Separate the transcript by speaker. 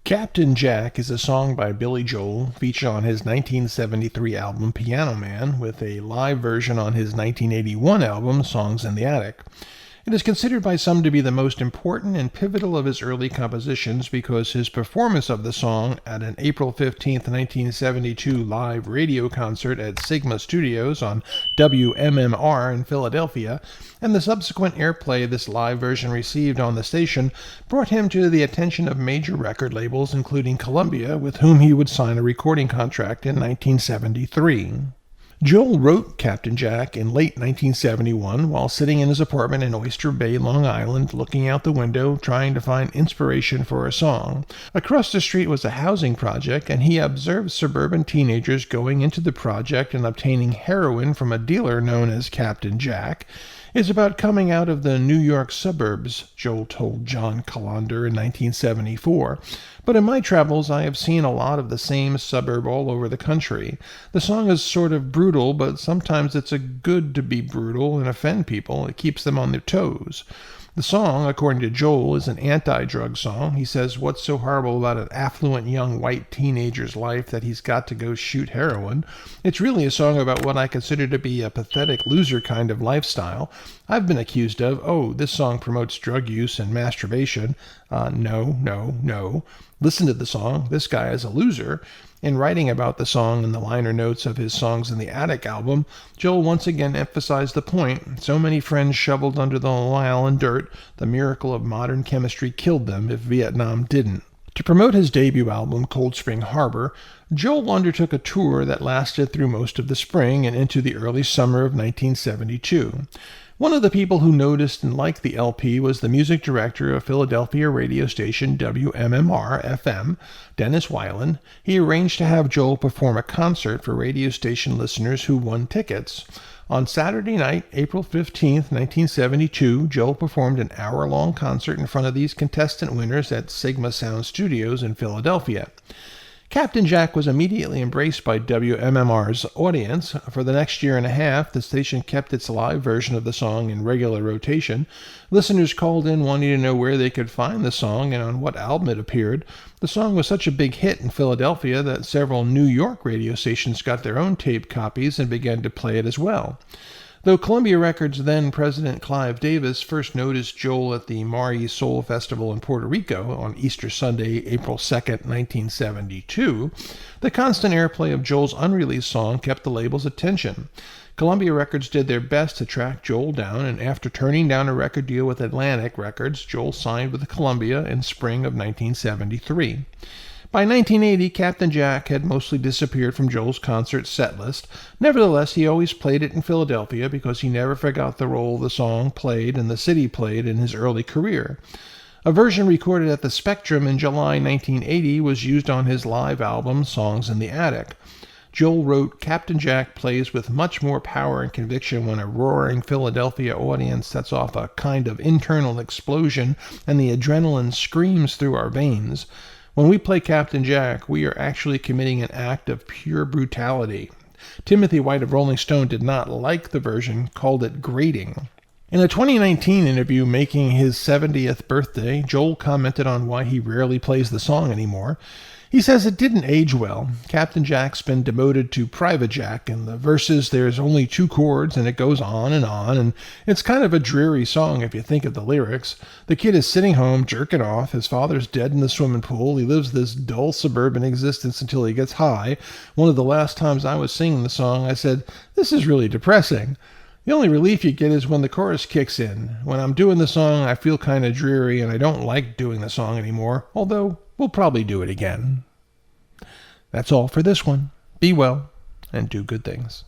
Speaker 1: Captain Jack is a song by Billy Joel featured on his 1973 album Piano Man, with a live version on his 1981 album Songs in the Attic. It is considered by some to be the most important and pivotal of his early compositions because his performance of the song at an April 15, 1972 live radio concert at Sigma Studios on WMMR in Philadelphia, and the subsequent airplay this live version received on the station, brought him to the attention of major record labels including Columbia, with whom he would sign a recording contract in 1973. Joel wrote Captain Jack in late 1971 while sitting in his apartment in Oyster Bay, Long Island, looking out the window, trying to find inspiration for a song. Across the street was a housing project, and he observed suburban teenagers going into the project and obtaining heroin from a dealer known as Captain Jack. It's about coming out of the New York suburbs, Joel told John Kalodner in 1974. But in my travels, I have seen a lot of the same suburb all over the country. The song is sort of brutal, but sometimes it's a good to be brutal and offend people. It keeps them on their toes. The song, according to Joel, is an anti-drug song. He says what's so horrible about an affluent young white teenager's life that he's got to go shoot heroin. It's really a song about what I consider to be a pathetic loser kind of lifestyle. I've been accused of, this song promotes drug use and masturbation. No. Listen to the song. This guy is a loser. In writing about the song in the liner notes of his Songs in the Attic album, Joel once again emphasized the point. So many friends shoveled under the Long Island dirt, the miracle of modern chemistry killed them if Vietnam didn't. To promote his debut album, Cold Spring Harbor, Joel undertook a tour that lasted through most of the spring and into the early summer of 1972. One of the people who noticed and liked the LP was the music director of Philadelphia radio station WMMR-FM, Dennis Weiland. He arranged to have Joel perform a concert for radio station listeners who won tickets. On Saturday night, April 15, 1972, Joel performed an hour-long concert in front of these contestant winners at Sigma Sound Studios in Philadelphia. Captain Jack was immediately embraced by WMMR's audience. For the next year and a half, the station kept its live version of the song in regular rotation. Listeners called in wanting to know where they could find the song and on what album it appeared. The song was such a big hit in Philadelphia that several New York radio stations got their own tape copies and began to play it as well. Though Columbia Records then President Clive Davis first noticed Joel at the Mari Soul Festival in Puerto Rico on Easter Sunday, April 2, 1972, the constant airplay of Joel's unreleased song kept the label's attention. Columbia Records did their best to track Joel down, and after turning down a record deal with Atlantic Records, Joel signed with Columbia in spring of 1973. By 1980, Captain Jack had mostly disappeared from Joel's concert set list. Nevertheless, he always played it in Philadelphia because he never forgot the role the song played and the city played in his early career. A version recorded at the Spectrum in July 1980 was used on his live album Songs in the Attic. Joel wrote, "Captain Jack plays with much more power and conviction when a roaring Philadelphia audience sets off a kind of internal explosion and the adrenaline screams through our veins. When we play Captain Jack, we are actually committing an act of pure brutality." Timothy White of Rolling Stone did not like the version, called it grating. In a 2019 interview making his 70th birthday, Joel commented on why he rarely plays the song anymore. He says it didn't age well. Captain Jack's been demoted to Private Jack. In the verses, there's only 2 chords, and it goes on, and it's kind of a dreary song if you think of the lyrics. The kid is sitting home, jerking off. His father's dead in the swimming pool. He lives this dull suburban existence until he gets high. One of the last times I was singing the song, I said, "This is really depressing." The only relief you get is when the chorus kicks in. When I'm doing the song, I feel kind of dreary, and I don't like doing the song anymore, although we'll probably do it again. That's all for this one. Be well and do good things.